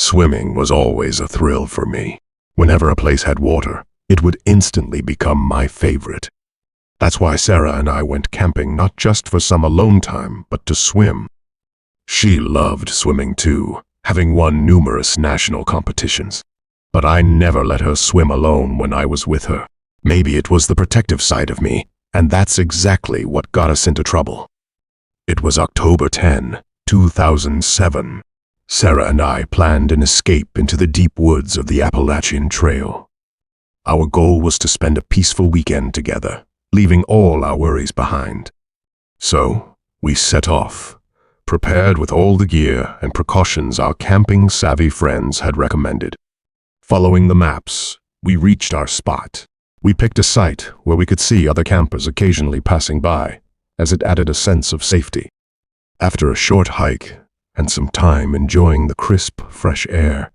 Swimming was always a thrill for me. Whenever a place had water, it would instantly become my favorite. That's why Sarah and I went camping not just for some alone time, but to swim. She loved swimming too, having won numerous national competitions. But I never let her swim alone when I was with her. Maybe it was the protective side of me, and that's exactly what got us into trouble. It was October 2007. Sarah and I planned an escape into the deep woods of the Appalachian Trail. Our goal was to spend a peaceful weekend together, leaving all our worries behind. So, we set off, prepared with all the gear and precautions our camping-savvy friends had recommended. Following the maps, we reached our spot. We picked a site where we could see other campers occasionally passing by, as it added a sense of safety. After a short hike and some time enjoying the crisp, fresh air,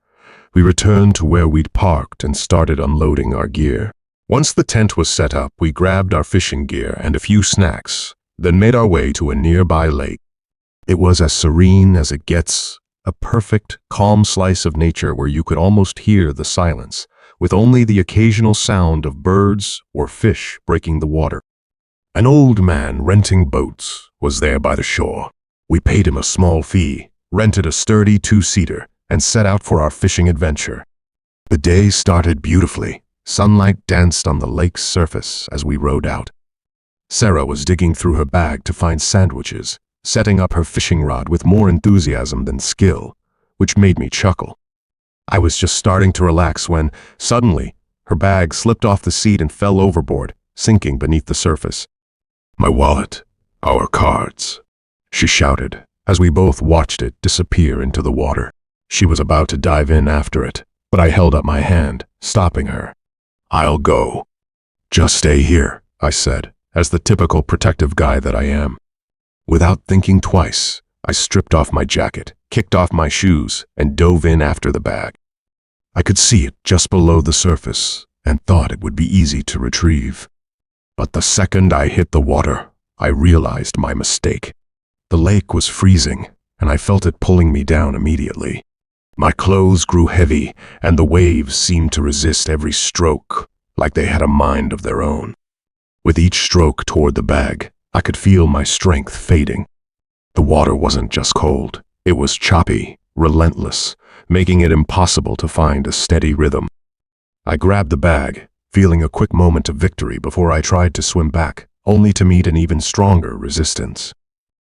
we returned to where we'd parked and started unloading our gear. Once the tent was set up, we grabbed our fishing gear and a few snacks, then made our way to a nearby lake. It was as serene as it gets, a perfect, calm slice of nature where you could almost hear the silence, with only the occasional sound of birds or fish breaking the water. An old man renting boats was there by the shore. We paid him a small fee, rented a sturdy two-seater, and set out for our fishing adventure. The day started beautifully. Sunlight danced on the lake's surface as we rowed out. Sarah was digging through her bag to find sandwiches, setting up her fishing rod with more enthusiasm than skill, which made me chuckle. I was just starting to relax when, suddenly, her bag slipped off the seat and fell overboard, sinking beneath the surface. "My wallet, our cards," she shouted, as we both watched it disappear into the water. She was about to dive in after it, but I held up my hand, stopping her. "I'll go." "Just stay here," I said, as the typical protective guy that I am. Without thinking twice, I stripped off my jacket, kicked off my shoes, and dove in after the bag. I could see it just below the surface and thought it would be easy to retrieve. But the second I hit the water, I realized my mistake. The lake was freezing, and I felt it pulling me down immediately. My clothes grew heavy, and the waves seemed to resist every stroke, like they had a mind of their own. With each stroke toward the bag, I could feel my strength fading. The water wasn't just cold, it was choppy, relentless, making it impossible to find a steady rhythm. I grabbed the bag, feeling a quick moment of victory before I tried to swim back, only to meet an even stronger resistance.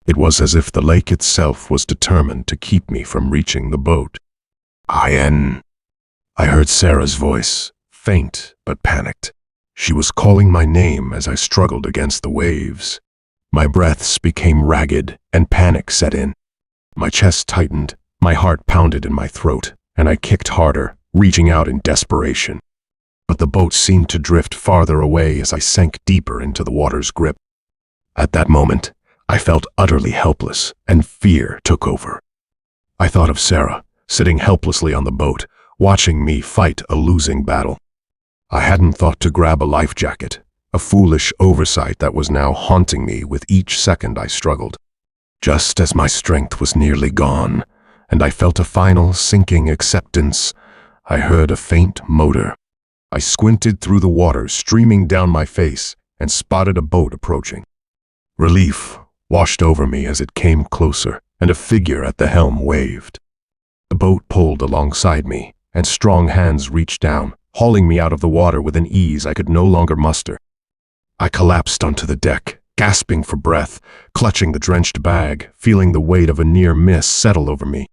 It was as if the lake itself was determined to keep me from reaching the boat. I heard Sarah's voice, faint but panicked. She was calling my name as I struggled against the waves. My breaths became ragged and panic set in. My chest tightened, my heart pounded in my throat, and I kicked harder, reaching out in desperation. But the boat seemed to drift farther away as I sank deeper into the water's grip. At that moment, I felt utterly helpless, and fear took over. I thought of Sarah, sitting helplessly on the boat, watching me fight a losing battle. I hadn't thought to grab a life jacket, a foolish oversight that was now haunting me with each second I struggled. Just as my strength was nearly gone, and I felt a final sinking acceptance, I heard a faint motor. I squinted through the water streaming down my face and spotted a boat approaching. Relief washed over me as it came closer, and a figure at the helm waved. The boat pulled alongside me, and strong hands reached down, hauling me out of the water with an ease I could no longer muster. I collapsed onto the deck, gasping for breath, clutching the drenched bag, feeling the weight of a near miss settle over me.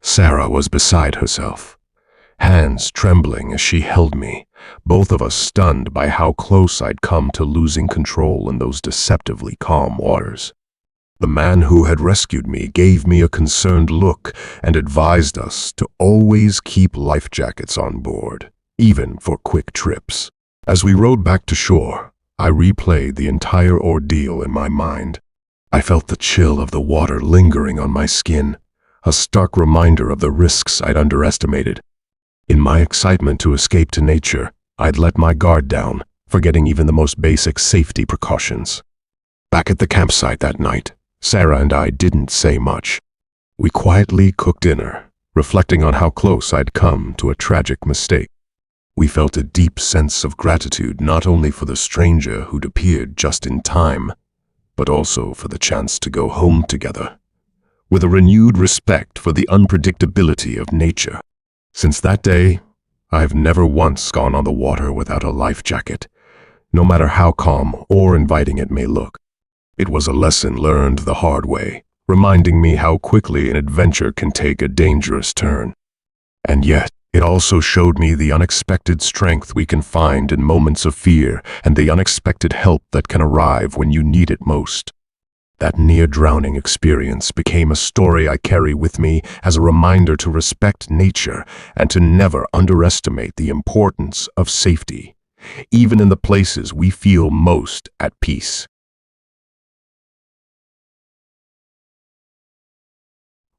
Sarah was beside herself, hands trembling as she held me, both of us stunned by how close I'd come to losing control in those deceptively calm waters. The man who had rescued me gave me a concerned look and advised us to always keep life jackets on board, even for quick trips. As we rowed back to shore, I replayed the entire ordeal in my mind. I felt the chill of the water lingering on my skin, a stark reminder of the risks I'd underestimated. In my excitement to escape to nature, I'd let my guard down, forgetting even the most basic safety precautions. Back at the campsite that night, Sarah and I didn't say much. We quietly cooked dinner, reflecting on how close I'd come to a tragic mistake. We felt a deep sense of gratitude not only for the stranger who'd appeared just in time, but also for the chance to go home together, with a renewed respect for the unpredictability of nature. Since that day, I've never once gone on the water without a life jacket, no matter how calm or inviting it may look. It was a lesson learned the hard way, reminding me how quickly an adventure can take a dangerous turn. And yet, it also showed me the unexpected strength we can find in moments of fear and the unexpected help that can arrive when you need it most. That near-drowning experience became a story I carry with me as a reminder to respect nature and to never underestimate the importance of safety, even in the places we feel most at peace.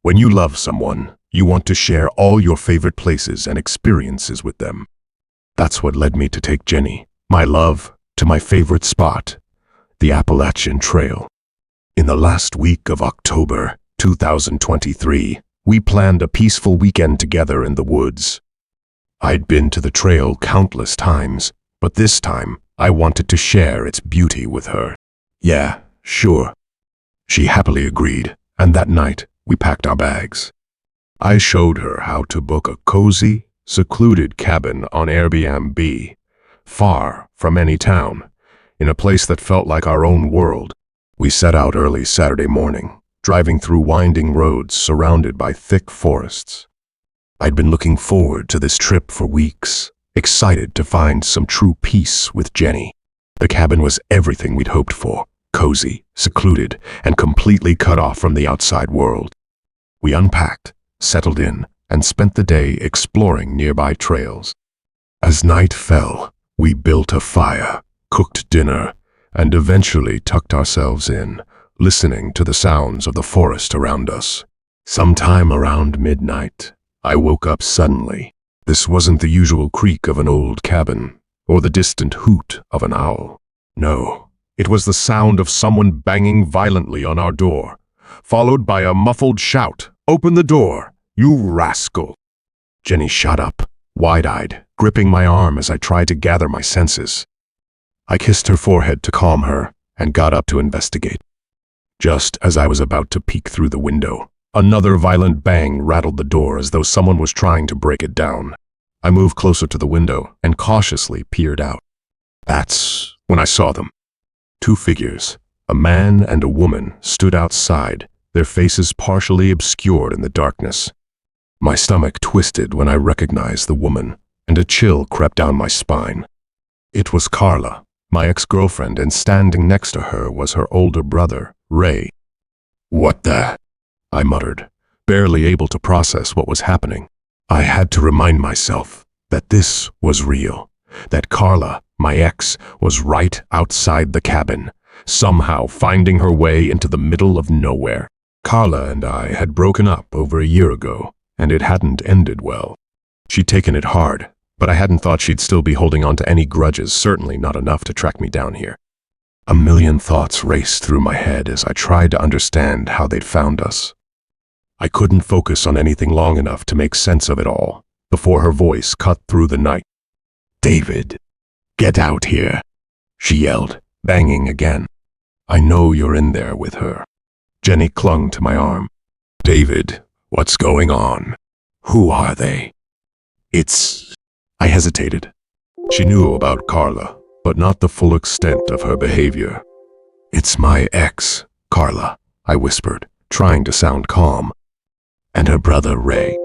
When you love someone, you want to share all your favorite places and experiences with them. That's what led me to take Jenny, my love, to my favorite spot, the Appalachian Trail. In the last week of October 2023, we planned a peaceful weekend together in the woods. I'd been to the trail countless times, but this time I wanted to share its beauty with her. Yeah, sure. She happily agreed, and that night we packed our bags. I showed her how to book a cozy, secluded cabin on Airbnb, far from any town, in a place that felt like our own world. We set out early Saturday morning, driving through winding roads surrounded by thick forests. I'd been looking forward to this trip for weeks, excited to find some true peace with Jenny. The cabin was everything we'd hoped for, cozy, secluded, and completely cut off from the outside world. We unpacked, settled in, and spent the day exploring nearby trails. As night fell, we built a fire, cooked dinner, and eventually tucked ourselves in, listening to the sounds of the forest around us. Sometime around midnight, I woke up suddenly. This wasn't the usual creak of an old cabin, or the distant hoot of an owl. No, it was the sound of someone banging violently on our door, followed by a muffled shout, "Open the door, you rascal!" Jenny shot up, wide-eyed, gripping my arm as I tried to gather my senses. I kissed her forehead to calm her and got up to investigate. Just as I was about to peek through the window, another violent bang rattled the door as though someone was trying to break it down. I moved closer to the window and cautiously peered out. That's when I saw them. Two figures, a man and a woman, stood outside, their faces partially obscured in the darkness. My stomach twisted when I recognized the woman, and a chill crept down my spine. It was Carla, my ex-girlfriend, and standing next to her was her older brother, Ray. "What the?" I muttered, barely able to process what was happening. I had to remind myself that this was real, that Carla, my ex, was right outside the cabin, somehow finding her way into the middle of nowhere. Carla and I had broken up over a year ago, and it hadn't ended well. She'd taken it hard, but I hadn't thought she'd still be holding on to any grudges, certainly not enough to track me down here. A million thoughts raced through my head as I tried to understand how they'd found us. I couldn't focus on anything long enough to make sense of it all before her voice cut through the night. "David, get out here," she yelled, banging again. "I know you're in there with her." Jenny clung to my arm. "David, what's going on? Who are they?" I hesitated. She knew about Carla, but not the full extent of her behavior. "It's my ex, Carla," I whispered, trying to sound calm. "And her brother, Ray.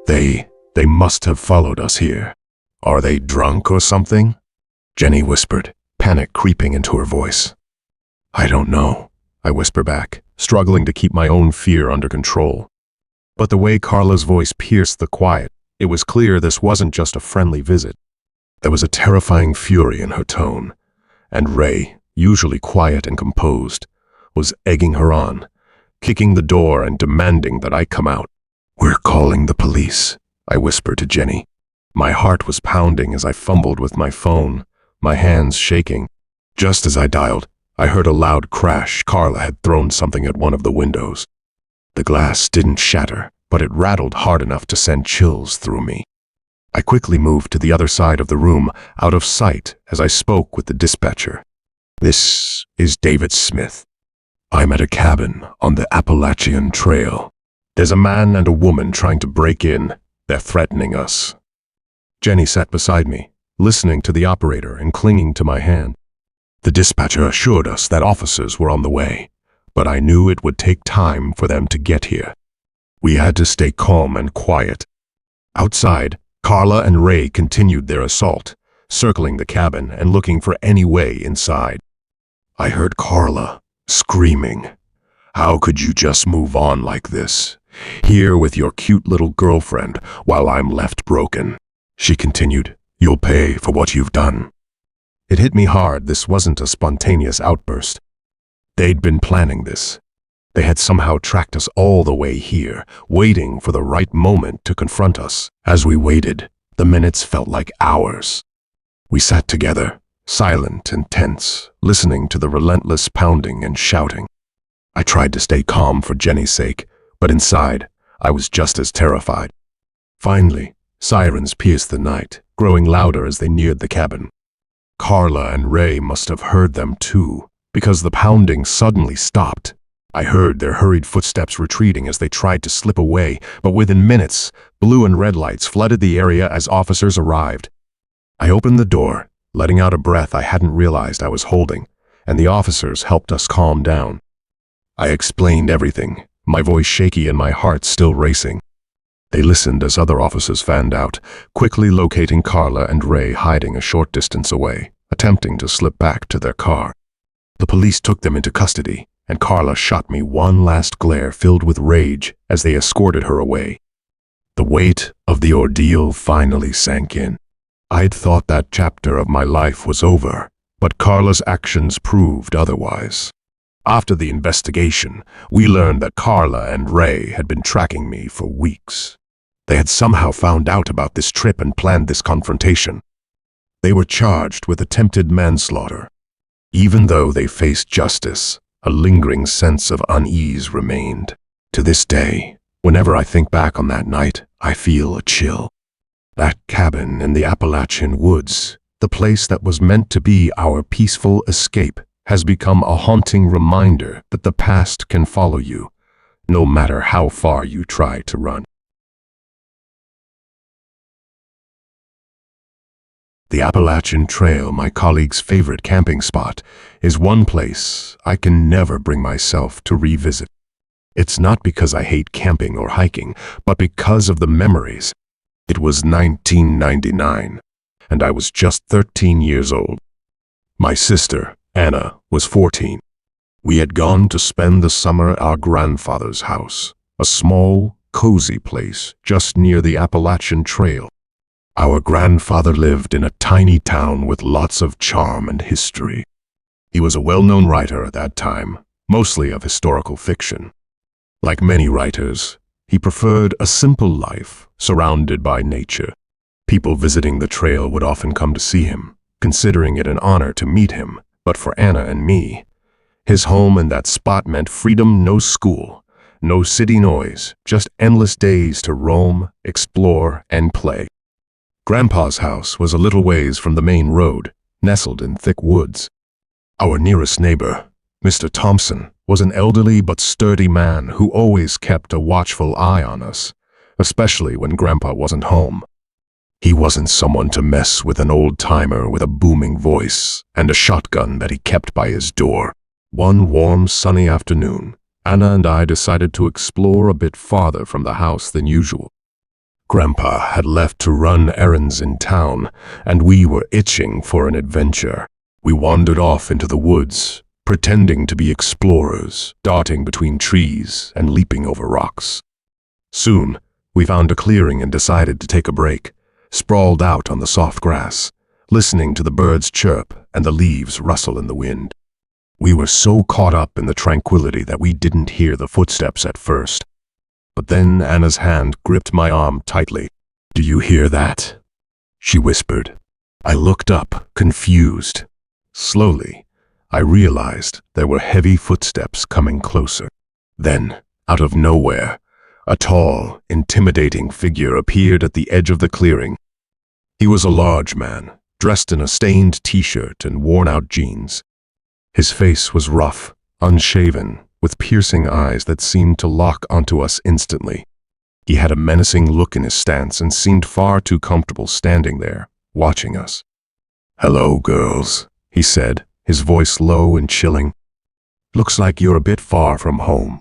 They must have followed us here. Are they drunk or something?" Jenny whispered, panic creeping into her voice. "I don't know," I whisper back, struggling to keep my own fear under control. But the way Carla's voice pierced the quiet, it was clear this wasn't just a friendly visit. There was a terrifying fury in her tone, and Ray, usually quiet and composed, was egging her on, kicking the door and demanding that I come out. "We're calling the police," I whispered to Jenny. My heart was pounding as I fumbled with my phone, my hands shaking. Just as I dialed, I heard a loud crash. Carla had thrown something at one of the windows. The glass didn't shatter, but it rattled hard enough to send chills through me. I quickly moved to the other side of the room, out of sight, as I spoke with the dispatcher. "This is David Smith. I'm at a cabin on the Appalachian Trail. There's a man and a woman trying to break in. They're threatening us." Jenny sat beside me, listening to the operator and clinging to my hand. The dispatcher assured us that officers were on the way, but I knew it would take time for them to get here. We had to stay calm and quiet. Outside, Carla and Ray continued their assault, circling the cabin and looking for any way inside. I heard Carla screaming, "How could you just move on like this? Here with your cute little girlfriend while I'm left broken." She continued, "You'll pay for what you've done." It hit me hard this wasn't a spontaneous outburst. They'd been planning this. They had somehow tracked us all the way here, waiting for the right moment to confront us. As we waited, the minutes felt like hours. We sat together, silent and tense, listening to the relentless pounding and shouting. I tried to stay calm for Jenny's sake, but inside, I was just as terrified. Finally, sirens pierced the night, growing louder as they neared the cabin. Carla and Ray must have heard them too, because the pounding suddenly stopped. I heard their hurried footsteps retreating as they tried to slip away, but within minutes, blue and red lights flooded the area as officers arrived. I opened the door, letting out a breath I hadn't realized I was holding, and the officers helped us calm down. I explained everything, my voice shaky and my heart still racing. They listened as other officers fanned out, quickly locating Carla and Ray hiding a short distance away, attempting to slip back to their car. The police took them into custody, and Carla shot me one last glare filled with rage as they escorted her away. The weight of the ordeal finally sank in. I'd thought that chapter of my life was over, but Carla's actions proved otherwise. After the investigation, we learned that Carla and Ray had been tracking me for weeks. They had somehow found out about this trip and planned this confrontation. They were charged with attempted manslaughter. Even though they faced justice, a lingering sense of unease remained. To this day, whenever I think back on that night, I feel a chill. That cabin in the Appalachian woods, the place that was meant to be our peaceful escape, has become a haunting reminder that the past can follow you, no matter how far you try to run. The Appalachian Trail, my colleague's favorite camping spot, is one place I can never bring myself to revisit. It's not because I hate camping or hiking, but because of the memories. It was 1999, and I was just 13 years old. My sister, Anna, was 14. We had gone to spend the summer at our grandfather's house, a small, cozy place just near the Appalachian Trail. Our grandfather lived in a tiny town with lots of charm and history. He was a well-known writer at that time, mostly of historical fiction. Like many writers, he preferred a simple life, surrounded by nature. People visiting the trail would often come to see him, considering it an honor to meet him. But for Anna and me, his home in that spot meant freedom, no school, no city noise, just endless days to roam, explore, and play. Grandpa's house was a little ways from the main road, nestled in thick woods. Our nearest neighbor, Mr. Thompson, was an elderly but sturdy man who always kept a watchful eye on us, especially when Grandpa wasn't home. He wasn't someone to mess with, an old-timer with a booming voice and a shotgun that he kept by his door. One warm, sunny afternoon, Anna and I decided to explore a bit farther from the house than usual. Grandpa had left to run errands in town, and we were itching for an adventure. We wandered off into the woods, pretending to be explorers, darting between trees and leaping over rocks. Soon, we found a clearing and decided to take a break, sprawled out on the soft grass, listening to the birds chirp and the leaves rustle in the wind. We were so caught up in the tranquility that we didn't hear the footsteps at first. But then Anna's hand gripped my arm tightly. "Do you hear that?" she whispered. I looked up, confused. Slowly, I realized there were heavy footsteps coming closer. Then, out of nowhere, A tall, intimidating figure appeared at the edge of the clearing. He was a large man, dressed in a stained t-shirt and worn-out jeans. His face was rough, unshaven, with piercing eyes that seemed to lock onto us instantly. He had a menacing look in his stance and seemed far too comfortable standing there, watching us. "Hello, girls," he said, his voice low and chilling. "Looks like you're a bit far from home.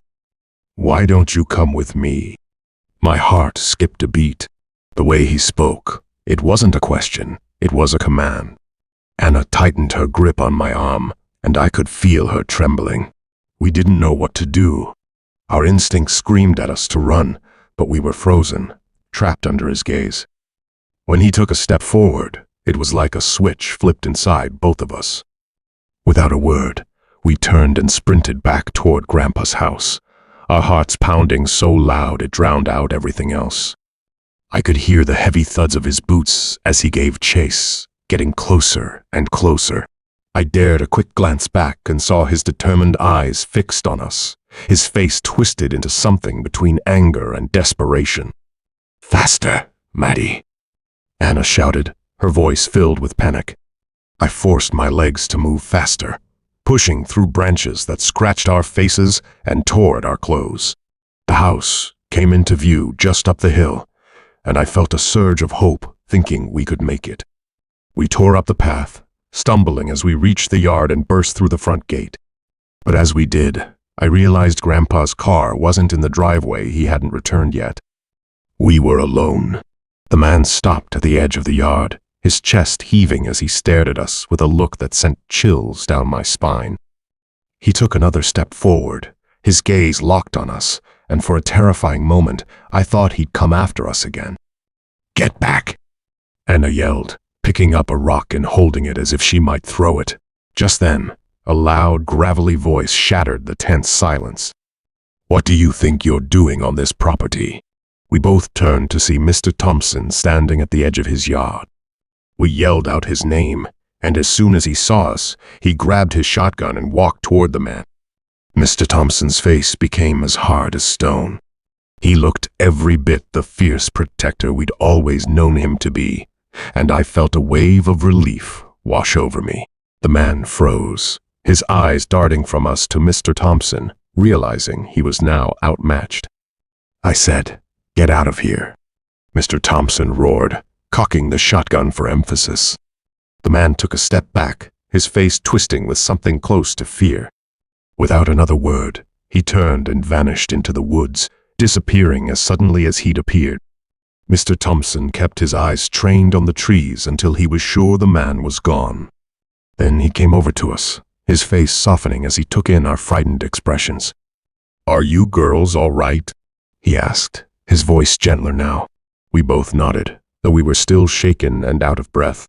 Why don't you come with me?" My heart skipped a beat. The way he spoke, it wasn't a question, it was a command. Anna tightened her grip on my arm, and I could feel her trembling. We didn't know what to do. Our instincts screamed at us to run, but we were frozen, trapped under his gaze. When he took a step forward, it was like a switch flipped inside both of us. Without a word, we turned and sprinted back toward Grandpa's house, our hearts pounding so loud it drowned out everything else. I could hear the heavy thuds of his boots as he gave chase, getting closer and closer. I dared a quick glance back and saw his determined eyes fixed on us, his face twisted into something between anger and desperation. "Faster, Maddie," Anna shouted, her voice filled with panic. I forced my legs to move faster, pushing through branches that scratched our faces and tore at our clothes. The house came into view just up the hill, and I felt a surge of hope, thinking we could make it. We tore up the path, stumbling as we reached the yard and burst through the front gate. But as we did, I realized Grandpa's car wasn't in the driveway. He hadn't returned yet. We were alone. The man stopped at the edge of the yard, his chest heaving as he stared at us with a look that sent chills down my spine. He took another step forward, his gaze locked on us, and for a terrifying moment, I thought he'd come after us again. "Get back!" Anna yelled, picking up a rock and holding it as if she might throw it. Just then, a loud, gravelly voice shattered the tense silence. "What do you think you're doing on this property?" We both turned to see Mr. Thompson standing at the edge of his yard. We yelled out his name, and as soon as he saw us, he grabbed his shotgun and walked toward the man. Mr. Thompson's face became as hard as stone. He looked every bit the fierce protector we'd always known him to be, and I felt a wave of relief wash over me. The man froze, his eyes darting from us to Mr. Thompson, realizing he was now outmatched. I said, "Get out of here." Mr. Thompson roared, cocking the shotgun for emphasis. The man took a step back, his face twisting with something close to fear. Without another word, he turned and vanished into the woods, disappearing as suddenly as he'd appeared. Mr. Thompson kept his eyes trained on the trees until he was sure the man was gone. Then he came over to us, his face softening as he took in our frightened expressions. "Are you girls all right?" he asked, his voice gentler now. We both nodded, though we were still shaken and out of breath.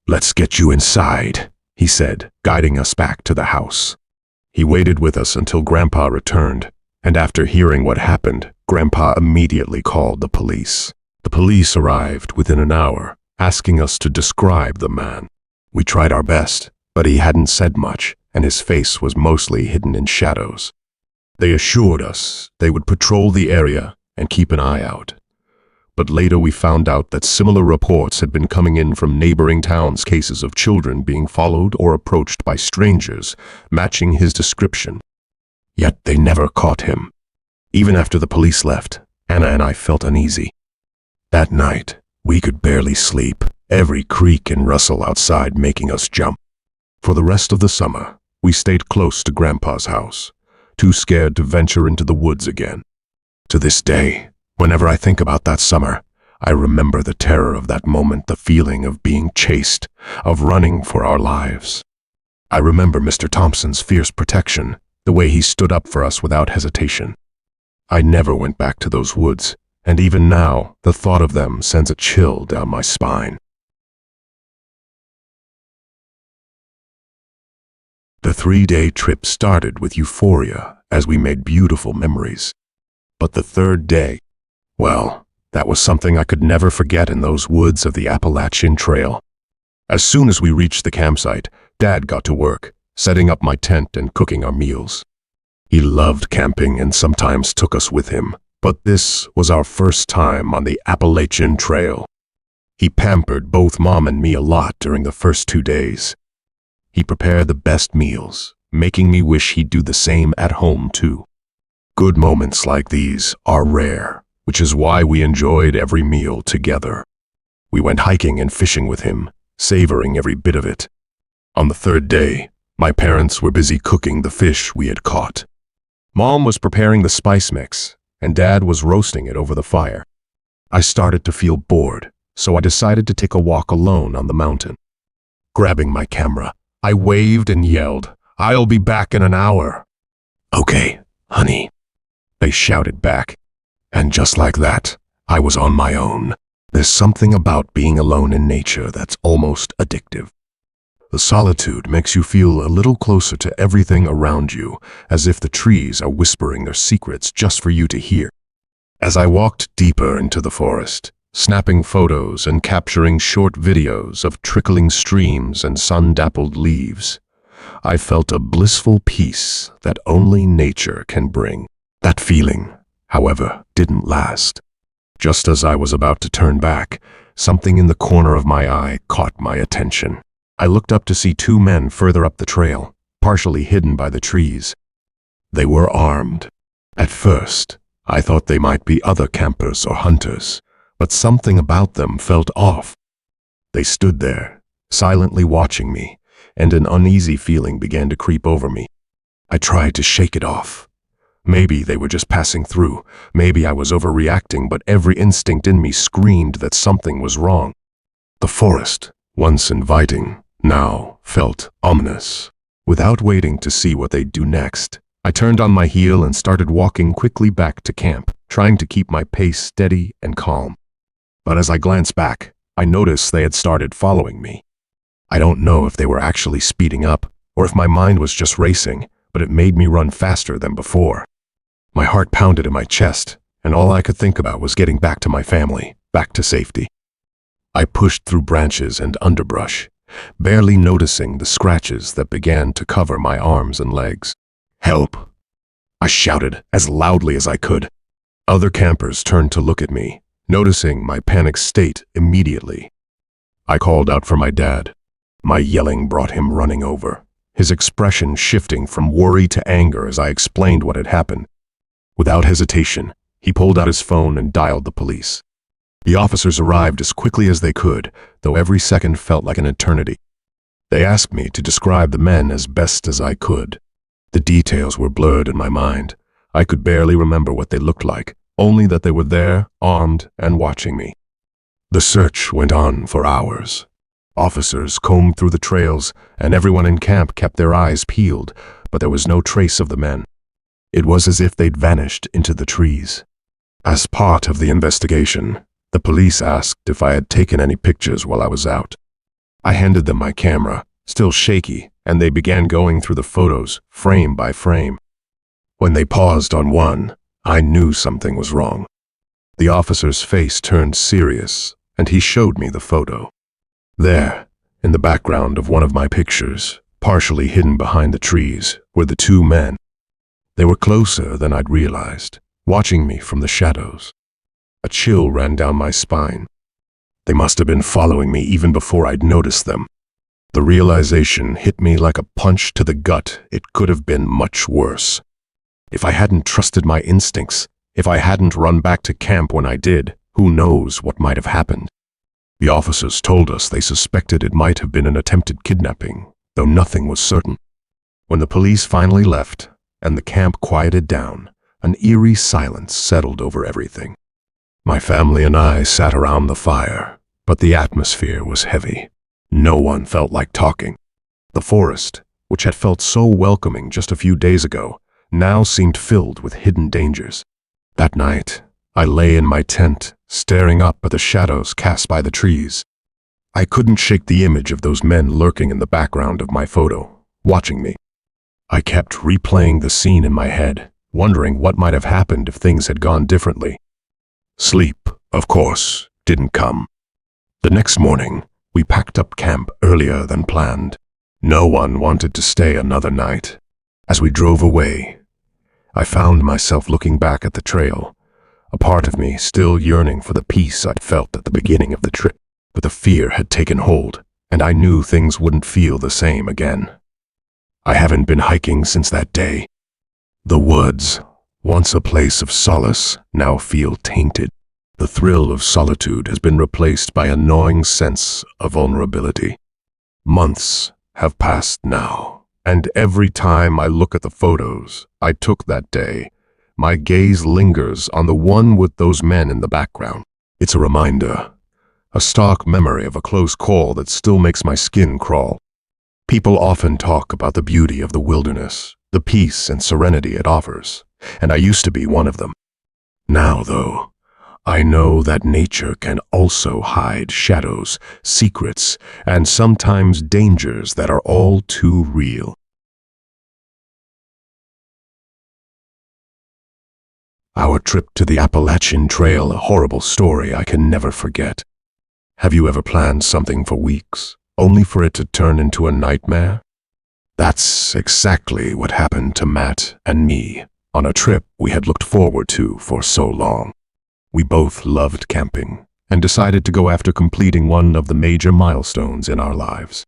"Let's get you inside," he said, guiding us back to the house. He waited with us until Grandpa returned, and after hearing what happened, Grandpa immediately called the police. The police arrived within an hour, asking us to describe the man. We tried our best, but he hadn't said much, and his face was mostly hidden in shadows. They assured us they would patrol the area and keep an eye out. But later we found out that similar reports had been coming in from neighboring towns, cases of children being followed or approached by strangers, matching his description. Yet they never caught him. Even after the police left, Anna and I felt uneasy. That night, we could barely sleep, every creak and rustle outside making us jump. For the rest of the summer, we stayed close to Grandpa's house, too scared to venture into the woods again. To this day, whenever I think about that summer, I remember the terror of that moment, the feeling of being chased, of running for our lives. I remember Mr. Thompson's fierce protection, the way he stood up for us without hesitation. I never went back to those woods, and even now, the thought of them sends a chill down my spine. The 3-day trip started with euphoria as we made beautiful memories. But the third day, well, that was something I could never forget in those woods of the Appalachian Trail. As soon as we reached the campsite, Dad got to work, setting up my tent and cooking our meals. He loved camping and sometimes took us with him, But this was our first time on the Appalachian Trail. He pampered both Mom and me a lot during the first 2 days. He prepared the best meals, making me wish he'd do the same at home too. Good moments like these are rare, which is why we enjoyed every meal together. We went hiking and fishing with him, savoring every bit of it. On the third day, my parents were busy cooking the fish we had caught. Mom was preparing the spice mix, and Dad was roasting it over the fire. I started to feel bored, so I decided to take a walk alone on the mountain. Grabbing my camera, I waved and yelled, "I'll be back in an hour." "Okay, honey," they shouted back. And just like that, I was on my own. There's something about being alone in nature that's almost addictive. The solitude makes you feel a little closer to everything around you, as if the trees are whispering their secrets just for you to hear. As I walked deeper into the forest, snapping photos and capturing short videos of trickling streams and sun-dappled leaves, I felt a blissful peace that only nature can bring. That feeling, however, didn't last. Just as I was about to turn back, something in the corner of my eye caught my attention. I looked up to see 2 men further up the trail, partially hidden by the trees. They were armed. At first, I thought they might be other campers or hunters, but something about them felt off. They stood there, silently watching me, and an uneasy feeling began to creep over me. I tried to shake it off. Maybe they were just passing through, maybe I was overreacting, but every instinct in me screamed that something was wrong. The forest, once inviting, now felt ominous. Without waiting to see what they'd do next, I turned on my heel and started walking quickly back to camp, trying to keep my pace steady and calm. But as I glanced back, I noticed they had started following me. I don't know if they were actually speeding up, or if my mind was just racing, but it made me run faster than before. My heart pounded in my chest, and all I could think about was getting back to my family, back to safety. I pushed through branches and underbrush, barely noticing the scratches that began to cover my arms and legs. "Help!" I shouted as loudly as I could. Other campers turned to look at me, noticing my panicked state immediately. I called out for my dad. My yelling brought him running over, his expression shifting from worry to anger as I explained what had happened. Without hesitation, he pulled out his phone and dialed the police. The officers arrived as quickly as they could, though every second felt like an eternity. They asked me to describe the men as best as I could. The details were blurred in my mind. I could barely remember what they looked like, only that they were there, armed, and watching me. The search went on for hours. Officers combed through the trails, and everyone in camp kept their eyes peeled, but there was no trace of the men. It was as if they'd vanished into the trees. As part of the investigation, the police asked if I had taken any pictures while I was out. I handed them my camera, still shaky, and they began going through the photos, frame by frame. When they paused on one, I knew something was wrong. The officer's face turned serious, and he showed me the photo. There, in the background of one of my pictures, partially hidden behind the trees, were the 2 men. They were closer than I'd realized, watching me from the shadows. A chill ran down my spine. They must have been following me even before I'd noticed them. The realization hit me like a punch to the gut. It could have been much worse. If I hadn't trusted my instincts, if I hadn't run back to camp when I did, who knows what might have happened. The officers told us they suspected it might have been an attempted kidnapping, though nothing was certain. When the police finally left, and the camp quieted down, an eerie silence settled over everything. My family and I sat around the fire, but the atmosphere was heavy. No one felt like talking. The forest, which had felt so welcoming just a few days ago, now seemed filled with hidden dangers. That night, I lay in my tent, staring up at the shadows cast by the trees. I couldn't shake the image of those men lurking in the background of my photo, watching me. I kept replaying the scene in my head, wondering what might have happened if things had gone differently. Sleep, of course, didn't come. The next morning, we packed up camp earlier than planned. No one wanted to stay another night. As we drove away, I found myself looking back at the trail, a part of me still yearning for the peace I'd felt at the beginning of the trip. But the fear had taken hold, and I knew things wouldn't feel the same again. I haven't been hiking since that day. The woods, once a place of solace, now feel tainted. The thrill of solitude has been replaced by a gnawing sense of vulnerability. Months have passed now, and every time I look at the photos I took that day, my gaze lingers on the one with those men in the background. It's a reminder, a stark memory of a close call that still makes my skin crawl. People often talk about the beauty of the wilderness, the peace and serenity it offers, and I used to be one of them. Now, though, I know that nature can also hide shadows, secrets, and sometimes dangers that are all too real. Our trip to the Appalachian Trail, a horrible story I can never forget. Have you ever planned something for weeks, only for it to turn into a nightmare? That's exactly what happened to Matt and me on a trip we had looked forward to for so long. We both loved camping and decided to go after completing one of the major milestones in our lives.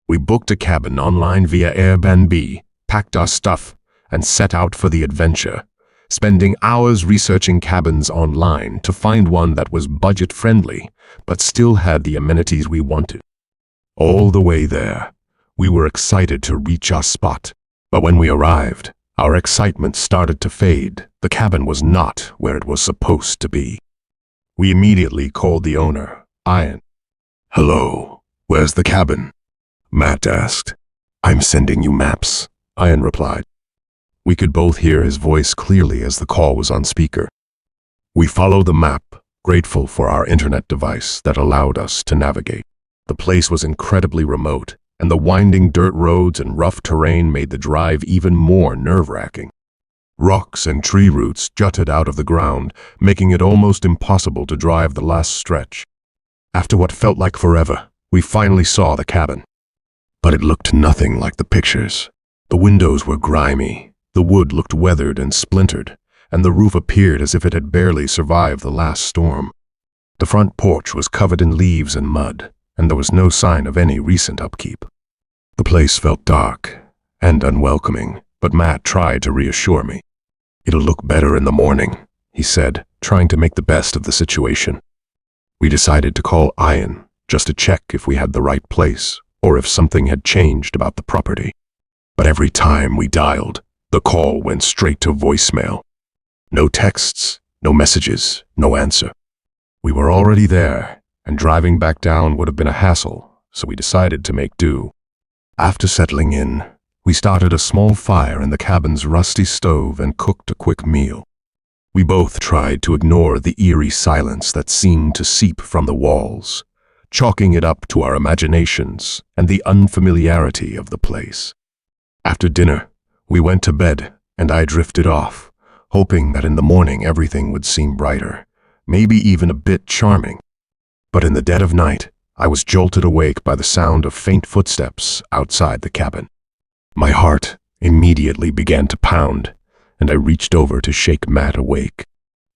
We booked a cabin online via Airbnb, packed our stuff, and set out for the adventure, spending hours researching cabins online to find one that was budget-friendly but still had the amenities we wanted. All the way there, we were excited to reach our spot, but when we arrived, our excitement started to fade. The cabin was not where it was supposed to be. We immediately called the owner, Ian. "Hello, where's the cabin?" Matt asked. "I'm sending you maps," Ian replied. We could both hear his voice clearly as the call was on speaker. We followed the map, grateful for our internet device that allowed us to navigate. The place was incredibly remote, and the winding dirt roads and rough terrain made the drive even more nerve-wracking. Rocks and tree roots jutted out of the ground, making it almost impossible to drive the last stretch. After what felt like forever, we finally saw the cabin. But it looked nothing like the pictures. The windows were grimy, the wood looked weathered and splintered, and the roof appeared as if it had barely survived the last storm. The front porch was covered in leaves and mud, and there was no sign of any recent upkeep. The place felt dark and unwelcoming, but Matt tried to reassure me. "It'll look better in the morning," he said, trying to make the best of the situation. We decided to call Ian just to check if we had the right place or if something had changed about the property. But every time we dialed, the call went straight to voicemail. No texts, no messages, no answer. We were already there, and driving back down would have been a hassle, so we decided to make do. After settling in, we started a small fire in the cabin's rusty stove and cooked a quick meal. We both tried to ignore the eerie silence that seemed to seep from the walls, chalking it up to our imaginations and the unfamiliarity of the place. After dinner, we went to bed, and I drifted off, hoping that in the morning everything would seem brighter, maybe even a bit charming. But in the dead of night, I was jolted awake by the sound of faint footsteps outside the cabin. My heart immediately began to pound, and I reached over to shake Matt awake.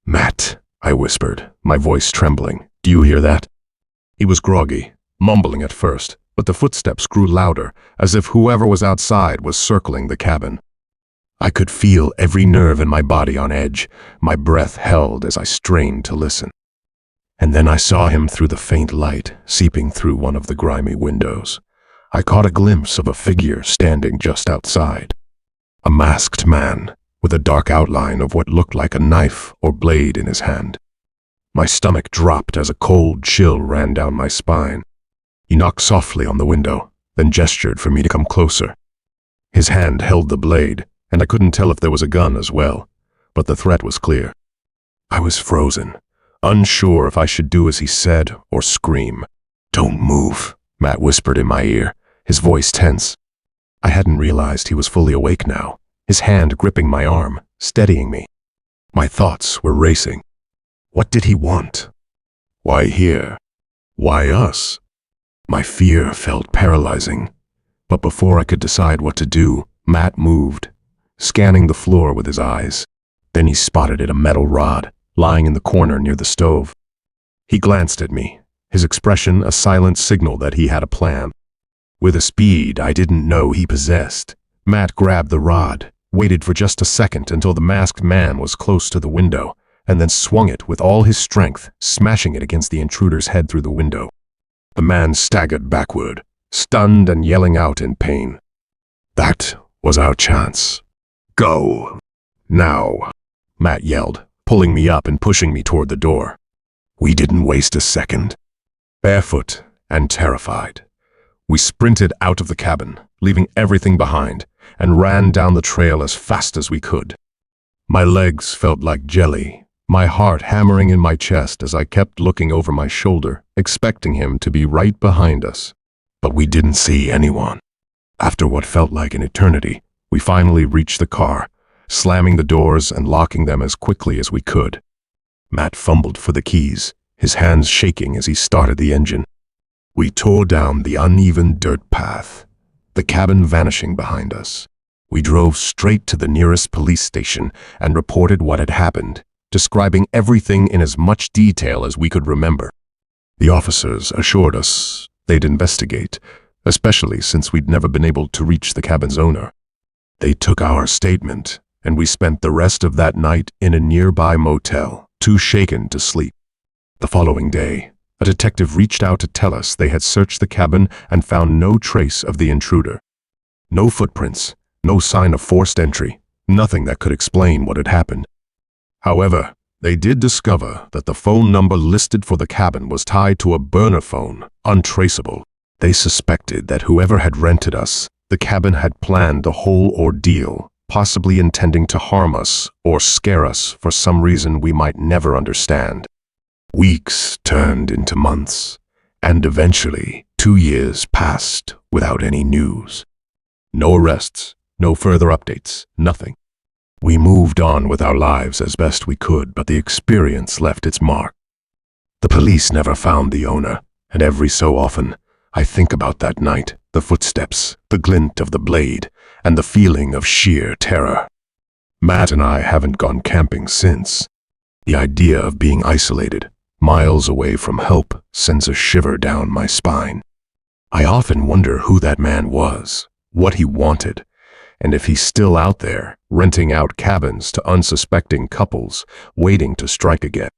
"Matt," I whispered, my voice trembling, "do you hear that?" He was groggy, mumbling at first, but the footsteps grew louder, as if whoever was outside was circling the cabin. I could feel every nerve in my body on edge, my breath held as I strained to listen. And then I saw him through the faint light seeping through one of the grimy windows. I caught a glimpse of a figure standing just outside. A masked man, with a dark outline of what looked like a knife or blade in his hand. My stomach dropped as a cold chill ran down my spine. He knocked softly on the window, then gestured for me to come closer. His hand held the blade, and I couldn't tell if there was a gun as well, but the threat was clear. I was frozen, unsure if I should do as he said or scream. "Don't move," Matt whispered in my ear, his voice tense. I hadn't realized he was fully awake now, his hand gripping my arm, steadying me. My thoughts were racing. What did he want? Why here? Why us? My fear felt paralyzing, but before I could decide what to do, Matt moved, scanning the floor with his eyes. Then he spotted a metal rod, lying in the corner near the stove. He glanced at me, his expression a silent signal that he had a plan. With a speed I didn't know he possessed, Matt grabbed the rod, waited for just a second until the masked man was close to the window, and then swung it with all his strength, smashing it against the intruder's head through the window. The man staggered backward, stunned and yelling out in pain. That was our chance. Go! Now! Matt yelled, pulling me up and pushing me toward the door. We didn't waste a second. Barefoot and terrified, we sprinted out of the cabin, leaving everything behind, and ran down the trail as fast as we could. My legs felt like jelly, my heart hammering in my chest as I kept looking over my shoulder, expecting him to be right behind us. But we didn't see anyone. After what felt like an eternity, we finally reached the car, slamming the doors and locking them as quickly as we could. Matt fumbled for the keys, his hands shaking as he started the engine. We tore down the uneven dirt path, the cabin vanishing behind us. We drove straight to the nearest police station and reported what had happened, describing everything in as much detail as we could remember. The officers assured us they'd investigate, especially since we'd never been able to reach the cabin's owner. They took our statement, and we spent the rest of that night in a nearby motel, too shaken to sleep. The following day, a detective reached out to tell us they had searched the cabin and found no trace of the intruder. No footprints, no sign of forced entry, nothing that could explain what had happened. However, they did discover that the phone number listed for the cabin was tied to a burner phone, untraceable. They suspected that whoever had rented us, the cabin had planned the whole ordeal, possibly intending to harm us or scare us for some reason we might never understand. Weeks turned into months, and eventually 2 years passed without any news. No arrests, no further updates, nothing. We moved on with our lives as best we could, but the experience left its mark. The police never found the owner, and every so often, I think about that night, the footsteps, the glint of the blade, and the feeling of sheer terror. Matt and I haven't gone camping since. The idea of being isolated, miles away from help, sends a shiver down my spine. I often wonder who that man was, what he wanted, and if he's still out there, renting out cabins to unsuspecting couples, waiting to strike again.